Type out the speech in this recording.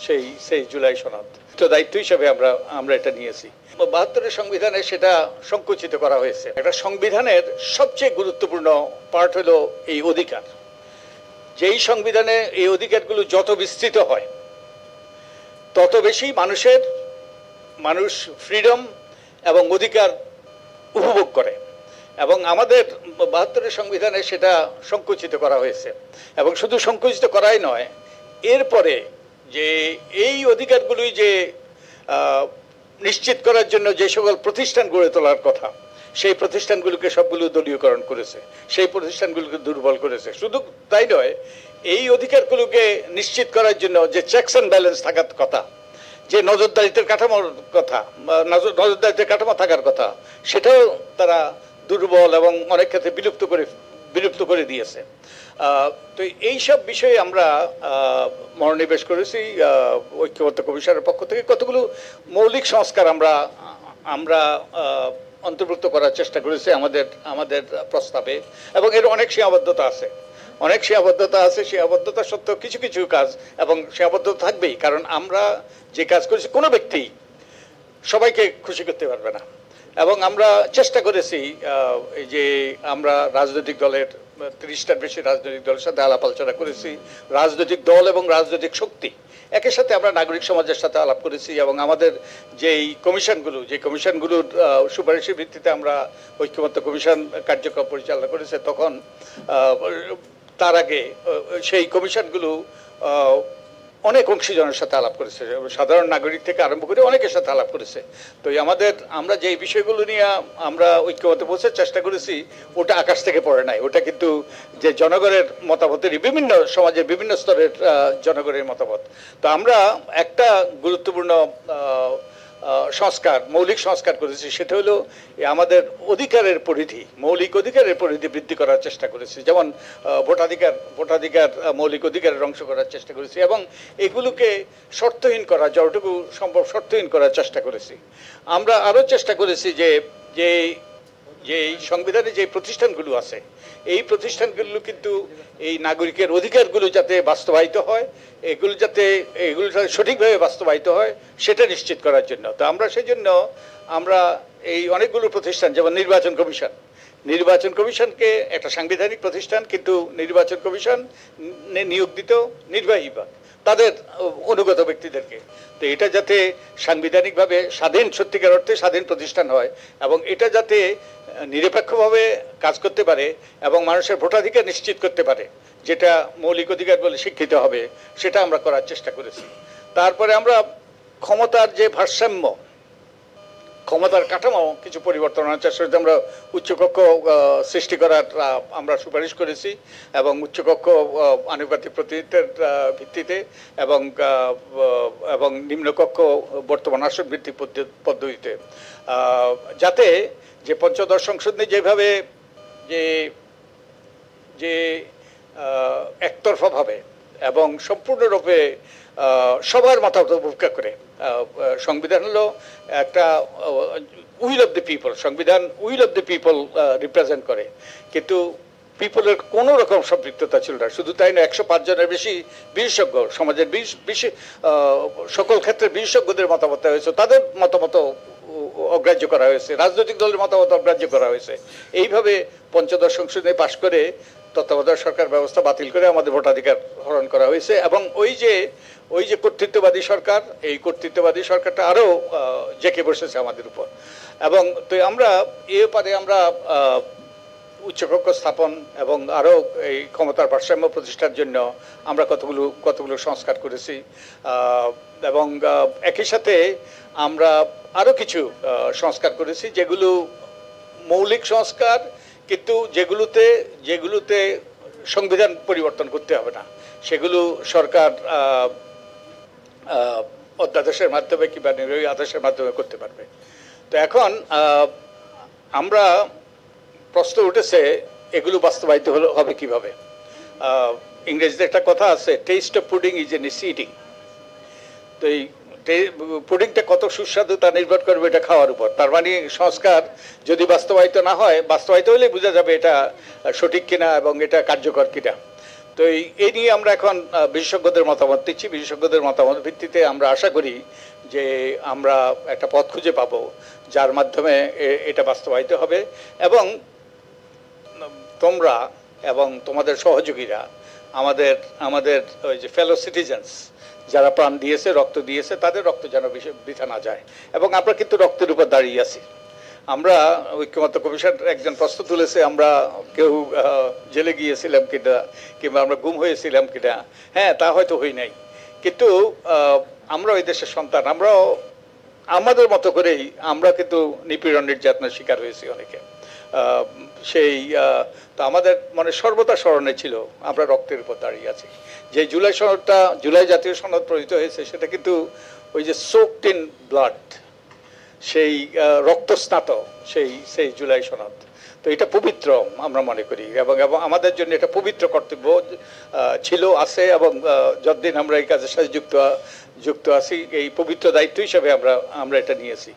সেই সেই জুলাই সনদ তো দায়িত্ব হিসেবে আমরা আমরা এটা নিয়েছি। ৭২-এর সংবিধানে সেটা সংকুচিত করা হয়েছে। একটা সংবিধানের সবচেয়ে গুরুত্বপূর্ণ পার্ট হলো এই অধিকার। যেই সংবিধানে এই অধিকারগুলো যত বিস্তৃত হয় তত বেশি মানুষ ফ্রিডম এবং অধিকার উপভোগ করে। এবং আমাদের ৭২-এর সংবিধানে সেটা সংকুচিত করা হয়েছে। এবং শুধু সংকুচিত করাই নয়, এরপরে যে এই অধিকারগুলোই যে নিশ্চিত করার জন্য যে সকল প্রতিষ্ঠান গড়ে তোলার কথা, সেই প্রতিষ্ঠানগুলোকে সবগুলো দলীয়করণ করেছে, সেই প্রতিষ্ঠানগুলোকে দুর্বল করেছে। শুধু তাই নয়, এই অধিকারগুলোকে নিশ্চিত করার জন্য যে চেকস অ্যান্ড ব্যালেন্স থাকার কথা, যে নজরদারিত্বের কাঠামোর কথা, নজরদারিত্বের কাঠামো থাকার কথা, সেটাও তারা দুর্বল এবং অনেক ক্ষেত্রে বিলুপ্ত করে দিয়েছে। তো এইসব বিষয়ে আমরা মনোনিবেশ করেছি ঐক্যবদ্ধ কমিশনের পক্ষ থেকে। কতগুলো মৌলিক সংস্কার আমরা অন্তর্ভুক্ত করার চেষ্টা করেছি আমাদের প্রস্তাবে। এবং এর অনেক সীমাবদ্ধতা আছে, সীমাবদ্ধতা সত্ত্বেও কিছু কিছু কাজ, এবং সীমাবদ্ধতা থাকবেই, কারণ আমরা যে কাজ করেছি কোনো ব্যক্তি সবাইকে খুশি করতে পারবে না। এবং আমরা চেষ্টা করেছি যে আমরা রাজনৈতিক দলের ৩০টার বেশি রাজনৈতিক দলের সাথে আলাপ আলোচনা করেছি। রাজনৈতিক দল এবং রাজনৈতিক শক্তি একই সাথে আমরা নাগরিক সমাজের সাথে আলাপ করেছি। এবং আমাদের যে কমিশনগুলোর সুপারিশের ভিত্তিতে আমরা ঐক্যমত্য কমিশন কার্যক্রম পরিচালনা করেছে, তখন তার আগে সেই কমিশনগুলো অনেক অংশীজনের সাথে আলাপ করেছে, সাধারণ নাগরিক থেকে আরম্ভ করে অনেকের সাথে আলাপ করেছে। তো আমরা যে বিষয়গুলো নিয়ে আমরা ঐক্যমতে পৌঁছার চেষ্টা করেছি, ওটা আকাশ থেকে পড়ে নাই। ওটা কিন্তু যে জনগণের মতামতের, বিভিন্ন সমাজের বিভিন্ন স্তরের জনগণের মতামত। তো আমরা একটা গুরুত্বপূর্ণ মৌলিক সংস্কার করেছি, সেটা হলো আমাদের মৌলিক অধিকারের পরিধি বৃদ্ধি করার চেষ্টা করেছি। যেমন ভোটাধিকার মৌলিক অধিকারের অংশ করার চেষ্টা করেছি, এবং এগুলোকে শর্তহীন করা, যতটুকু সম্ভব শর্তহীন করার চেষ্টা করেছি। আমরা আরও চেষ্টা করেছি যে সংবিধানে যে প্রতিষ্ঠানগুলো আছে, এই প্রতিষ্ঠানগুলো কিন্তু এই নাগরিকের অধিকারগুলো যাতে বাস্তবায়িত হয়, এগুলো যাতে সঠিকভাবে বাস্তবায়িত হয়, সেটা নিশ্চিত করার জন্য। তো আমরা সেজন্য এই অনেকগুলো প্রতিষ্ঠান, যেমন নির্বাচন কমিশনকে একটা সাংবিধানিক প্রতিষ্ঠান, কিন্তু নির্বাচন কমিশন নিয়োগ দিত নির্বাহী বিভাগ, তাদের অনুগত ব্যক্তিদেরকে। তো এটা যাতে সাংবিধানিকভাবে সত্যিকার অর্থে স্বাধীন প্রতিষ্ঠান হয়, এবং এটা যাতে নিরপেক্ষভাবে কাজ করতে পারে এবং মানুষের ভোটাধিকার নিশ্চিত করতে পারে, যেটা মৌলিক অধিকার বলে স্বীকৃত হবে, সেটা আমরা করার চেষ্টা করেছি। তারপরে আমরা ক্ষমতার যে ভারসাম্য, ক্ষমতার কাঠামো কিছু পরিবর্তন আনার চেষ্টা করেছি। আমরা উচ্চকক্ষ সৃষ্টি করার আমরা সুপারিশ করেছি, এবং উচ্চকক্ষ আনুপাতিক প্রতিনিধিত্বের ভিত্তিতে এবং নিম্নকক্ষ বর্তমান আসন ভিত্তিক পদ্ধতিতে, যাতে যে পঞ্চদশ সংসদ নিয়ে যেভাবে যে একতরফাভাবে এবং সম্পূর্ণরূপে সবার মতামত উপেক্ষা করে, সংবিধান হলো একটা উইল অফ দ্য পিপল, সংবিধান will of the people represent করে, কিন্তু পিপলের কোনো রকম সম্পৃক্ততা ছিল না। শুধু তাই না, 105 জনের বেশি বিশেষজ্ঞ, সমাজের সকল ক্ষেত্রে বিশেষজ্ঞদের মতামত হয়েছে, তাদের মতামত অগ্রাহ্য করা হয়েছে, রাজনৈতিক দলের মতামত অগ্রাহ্য করা হয়েছে। এইভাবে পঞ্চদশ সংসদে পাশ করে তত্ত্বাবধায়ক সরকার ব্যবস্থা বাতিল করে আমাদের ভোটাধিকার হরণ করা হয়েছে। এবং ওই যে কর্তৃত্ববাদী সরকার, এই কর্তৃত্ববাদী সরকারটা আরও জেঁকে বসেছে আমাদের উপর। এবং তো আমরা উচ্চকক্ষ স্থাপন এবং আরও এই ক্ষমতার ভারসাম্য প্রতিষ্ঠার জন্য আমরা কতগুলো সংস্কার করেছি। এবং একই সাথে আমরা আরও কিছু সংস্কার করেছি, যেগুলো মৌলিক সংস্কার, কিন্তু যেগুলোতে সংবিধান পরিবর্তন করতে হবে না, সেগুলো সরকার অধ্যাদেশের মাধ্যমে কিংবা নির্বাহী আদেশের মাধ্যমে করতে পারবে। তো এখন আমরা প্রশ্ন উঠেছে এগুলো বাস্তবায়িত হবে কিভাবে। ইংরেজিতে একটা কথা আছে, test of pudding is an eating. তো এই পুডিংটা কত সুস্বাদু তা নির্ভর করবে এটা খাওয়ার উপর। তার মানে সংস্কার যদি বাস্তবায়িত না হয়, বাস্তবায়িত হলে বোঝা যাবে এটা সঠিক কিনা এবং এটা কার্যকর কিনা। তো এই নিয়ে আমরা এখন বিশেষজ্ঞদের মতামত দিচ্ছি। বিশেষজ্ঞদের মতামত ভিত্তিতে আমরা আশা করি যে আমরা একটা পথ খুঁজে পাবো যার মাধ্যমে এটা বাস্তবায়িত হবে, এবং তোমরা এবং তোমাদের সহযোগীরা আমাদের আমাদের ওই যে ফেলো সিটিজেন্স যারা প্রাণ দিয়েছে, রক্ত দিয়েছে, তাদের রক্ত যেন বৃথা না যায়। এবং আমরা কিন্তু রক্তের উপর দাঁড়িয়ে আছি। আমরা ঐক্যমত্য কমিশন একজন প্রশ্ন তুলেছে আমরা কেউ জেলে গিয়েছিলাম কিনা কিংবা আমরা গুম হয়েছিলাম কিনা। হ্যাঁ, তা হয়তো হই নাই, কিন্তু আমরা ওই দেশের সন্তান। আমরাও আমাদের মতো করেই আমরা কিন্তু নিপীড়ন নির্যাতনের শিকার হয়েছি অনেকে। সেই তো আমাদের মানে সর্বদা স্মরণে ছিল আমরা রক্তের উপর দাঁড়িয়ে আছি। যে জুলাই সনদটা, জুলাই জাতীয় সনদ প্রণীত হয়েছে, সেটা কিন্তু ওই যে সোকড ইন ব্লাড, সেই রক্তস্নাত সেই জুলাই সনদ। তো এটা পবিত্র আমরা মনে করি, এবং আমাদের জন্য এটা পবিত্র কর্তব্য ছিল, আছে, এবং যতদিন আমরা এই কাজের সাথে যুক্ত আছি এই পবিত্র দায়িত্ব হিসেবে আমরা এটা নিয়েছি।